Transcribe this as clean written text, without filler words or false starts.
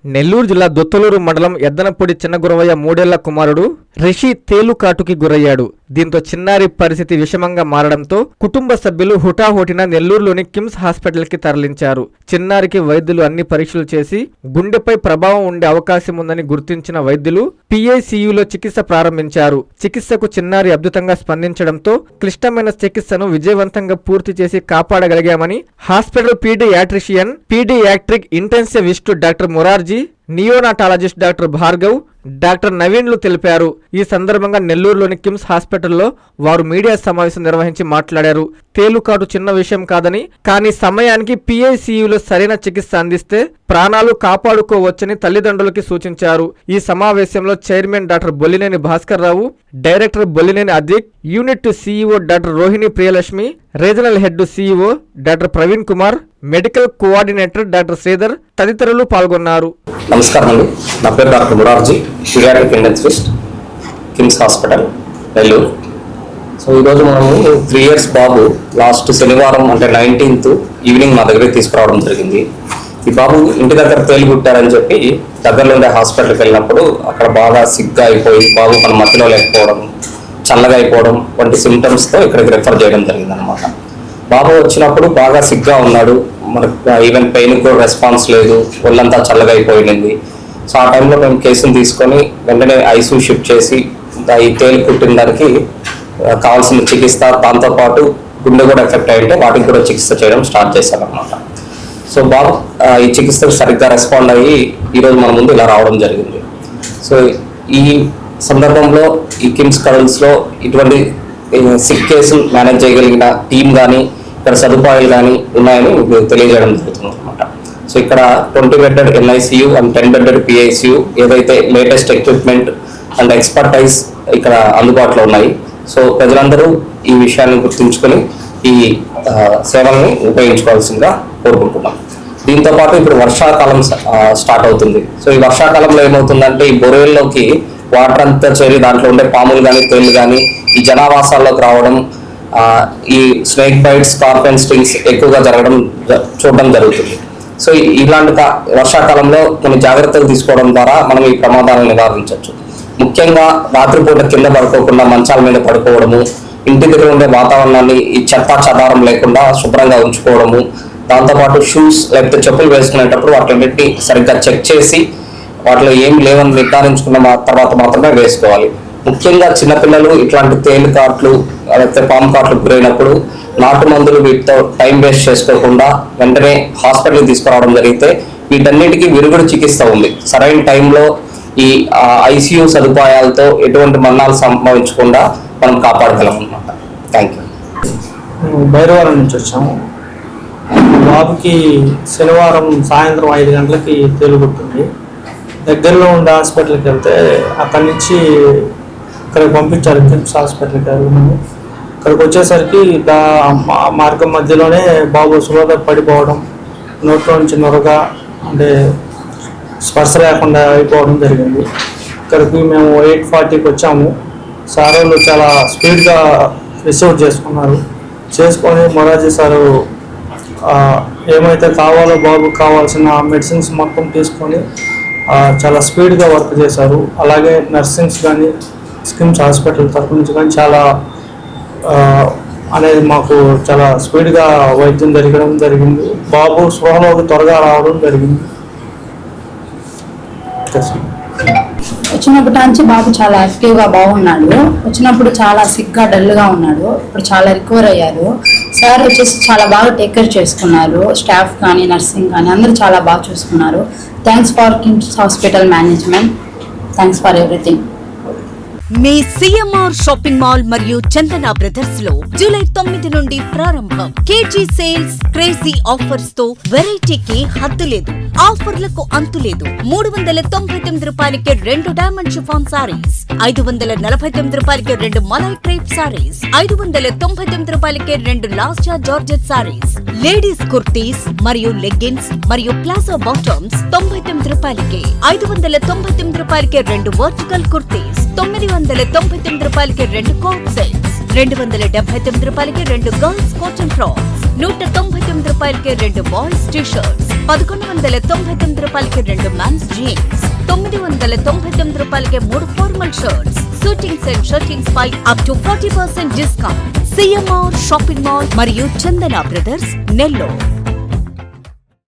నెల్లూరు జిల్లా దొత్తలూరు మండలం ఎద్దనపూడి చిన్నగురవయ్య 3 ఏళ్ల కుమారుడు రిషి తేలుకాటుకి గురయ్యాడు. దీంతో చిన్నారి పరిస్థితి విషమంగా మారడంతో కుటుంబ సభ్యులు హుటాహుటిన నెల్లూరులోని కిమ్స్ హాస్పిటల్ కి తరలించారు. చిన్నారికి వైద్యులు అన్ని పరీక్షలు చేసి గుండెపై ప్రభావం ఉండే అవకాశం ఉందని గుర్తించిన వైద్యులు PICUలో చికిత్స ప్రారంభించారు. చికిత్సకు చిన్నారి అద్భుతంగా స్పందించడంతో క్లిష్టమైన చికిత్సను విజయవంతంగా పూర్తి చేసి కాపాడగలిగామని hospital pediatric intensivist doctor Morarji, neonatologist doctor Bhargav, doctor నవీన్లు తెలిపారు. ఈ సందర్భంగా నెల్లూరులోని కిమ్స్ హాస్పిటల్లో వారు మీడియా సమావేశం నిర్వహించి మాట్లాడారు. తేలుకాటు చిన్న విషయం కాదని, కానీ సమయానికి PICUలో సరైన చికిత్స అందిస్తే ప్రాణాలు కాపాడుకోవచ్చని తల్లిదండ్రులకి సూచించారు. ఈ సమావేశంలో chairman doctor Bollineni Bhaskar Rao, director Bollineni Adik, unit CEO doctor Rohini Priyalakshmi, regional head CEO doctor Praveen Kumar, medical coordinator doctor Sridhar తదితరులు పాల్గొన్నారు. నమస్కారం అండి, నా పేరు doctor Morarji, pediatric intensivist, KIMS hospital Nellore. So ఈరోజు మనము 3 years బాబు లాస్ట్ శనివారం అంటే 19th ఈవినింగ్ మా దగ్గరికి తీసుకురావడం జరిగింది. ఈ బాబు ఇంటి దగ్గర తేలిగుట్టారని చెప్పి దగ్గరలో ఉండే హాస్పిటల్కి వెళ్ళినప్పుడు అక్కడ బాగా సిగ్గా అయిపోయి బాబు తన మధ్యలో లేకపోవడం, చల్లగా అయిపోవడం వంటి సిమ్టమ్స్తో ఇక్కడికి రెఫర్ చేయడం జరిగింది అనమాట. బాబు వచ్చినప్పుడు బాగా సిగ్గా ఉన్నాడు, మనకు ఈవెన్ పెయిన్ కూడా రెస్పాన్స్ లేదు, ఒళ్ళంతా చల్లగా అయిపోయింది. సో ఆ టైంలో మేము కేసుని తీసుకొని వెంటనే ICU షిఫ్ట్ చేసి ఈ తేలు కుట్టిన దానికి కావాల్సిన చికిత్స, దాంతోపాటు గుండె కూడా ఎఫెక్ట్ అయ్యింటే వాటికి కూడా చికిత్స చేయడం స్టార్ట్ చేశాం అనమాట. సో బాబు ఈ చికిత్సకు సరిగ్గా రెస్పాండ్ అయ్యి ఈరోజు మన ముందు ఇలా రావడం జరిగింది. సో ఈ సందర్భంలో ఈ కిమ్స్ కడల్స్లో ఇటువంటి సిక్ కేసులు మేనేజ్ చేయగలిగిన టీం కానీ ఇక్కడ సదుపాయాలు కానీ ఉన్నాయని తెలియజేయడం జరుగుతుంది అనమాట. సో ఇక్కడ 20-bedded NICU and 10-bedded PICU ఏదైతే లేటెస్ట్ ఎక్విప్మెంట్ అండ్ ఎక్స్పర్టైజ్ ఇక్కడ అందుబాటులో ఉన్నాయి. సో ప్రజలందరూ ఈ విషయాన్ని గుర్తుంచుకొని ఈ సేవల్ని ఉపయోగించుకోవాల్సిందిగా కోరుకుంటున్నాం. దీంతోపాటు ఇప్పుడు వర్షాకాలం స్టార్ట్ అవుతుంది. సో ఈ వర్షాకాలంలో ఏమవుతుందంటే ఈ బొరేల్లోకి వాటర్ అంతా చేరి దాంట్లో ఉండే పాములు కానీ తేళ్లు కానీ ఈ జనావాసాల్లోకి రావడం, ఈ స్నేక్ బైట్స్, స్కార్పియన్ స్టింగ్స్ ఎక్కువగా చూడడం జరుగుతుంది. సో ఇలాంటి వర్షాకాలంలో కొన్ని జాగ్రత్తలు తీసుకోవడం ద్వారా మనం ఈ ప్రమాదాలను నివారించవచ్చు. ముఖ్యంగా రాత్రిపూట కింద పడుకోకుండా మంచాల మీద పడుకోవడము, ఇంటి దగ్గర ఉండే వాతావరణాన్ని ఈ చెత్త చెదారం లేకుండా శుభ్రంగా ఉంచుకోవడము, దాంతోపాటు షూస్ లేకపోతే చెప్పులు వేసుకునేటప్పుడు వాటిని సరిగ్గా చెక్ చేసి వాటిలో ఏమి లేవని నిర్ధారించుకున్న తర్వాత మాత్రమే వేసుకోవాలి. ముఖ్యంగా చిన్నపిల్లలు ఇట్లాంటి తేలు కాట్లు లేకపోతే పాము కాట్లు గురైనప్పుడు నాటు మందులు వీటితో టైం వేస్ట్ చేసుకోకుండా వెంటనే హాస్పిటల్కి తీసుకురావడం జరిగితే వీటన్నిటికీ విరుగుడు చికిత్స ఉంది. సరైన టైంలో ఈ ICU సదుపాయాలతో ఎటువంటి మరణాలు సంభవించకుండా మనం కాపాడగలం అన్నమాట. Thank you. భైరవరం నుంచి వచ్చాము. బాబుకి శనివారం సాయంత్రం 5 గంటలకి తేలుగుట్టింది. దగ్గరలో ఉండే హాస్పిటల్కి వెళ్తే అక్కడి నుంచి ఇక్కడికి పంపించారు, కిమ్స్ హాస్పిటల్కి వెళ్ళాము. ఇక్కడికి వచ్చేసరికి మార్గం మధ్యలోనే బాబు సులభ పడిపోవడం, నోట్లో నుంచి నొరగా అంటే స్పర్శ లేకుండా అయిపోవడం జరిగింది. ఇక్కడికి మేము 8:40కి వచ్చాము. సార్ వాళ్ళు చాలా స్పీడ్గా రిసీవ్ చేసుకొని మొరార్జీ సారు ఏమైతే కావాలో బాబుకి కావాల్సిన మెడిసిన్స్ మొత్తం తీసుకొని చాలా స్పీడ్గా వర్క్ చేశారు. అలాగే నర్సింగ్స్ కానీ కిమ్స్ హాస్పిటల్ తరఫు నుంచి కానీ చాలా అనేది మాకు చాలా స్పీడ్గా వైద్యం జరిగింది. బాబు స్పృహలోకి త్వరగా రావడం జరిగింది. వచ్చినప్పటి నుంచి బాబు చాలా యాక్టివ్గా బాగున్నాడు. వచ్చినప్పుడు చాలా సిగ్గా డల్గా ఉన్నాడు. ఇప్పుడు చాలా రికవర్ అయ్యారు. సార్ వచ్చేసి చాలా బాగా టేక్ కేర్ చేసుకున్నారు. స్టాఫ్ కానీ నర్సింగ్ కానీ అందరూ చాలా బాగా చూసుకున్నారు. Thanks for KIMS hospital management. Thanks for everything. Me CMR shopping mall మరియు చందన బ్రదర్స్ లో జూలై 9 నుండి ప్రారంభం. కేజీ సేల్స్, క్రేజీ ఆఫర్స్ తో వెరైటీకి హద్దు లేదు, ఆఫర్లకు అంతు లేదు. 399 రూపాయలకి 2 డైమండ్ షిఫాన్ సారీస్, 549 రూపాయలకి 2 మలై క్రేప్ సారీస్, 599 రూపాయలకి 2 లాస్టా జార్జెట్ సారీస్, లేడీస్ కుర్తీస్ మరియు లెగ్గిన్స్ మరియు ప్లాజో బాటమ్స్ 99 రూపాయలకి, 599 రూపాయలకి 2 వర్టికల్ కుర్తీస్, 999 రూపాయలకి 2 కోట్ సెట్స్, 279 రూపాయలకి 2 గర్ల్స్ కాటన్ ఫ్రాక్స్, 199 రూపాయలకి 2 బాయ్స్ టీ షర్ట్స్, 1199 రూపాయలకి 2 మెన్స్ జీన్స్, 999 రూపాయలకి 3 formal shirts, shootings and shirtings పై up to 40% discount. CMR shopping mall మరియు చందన బ్రదర్స్, నెల్లూరు.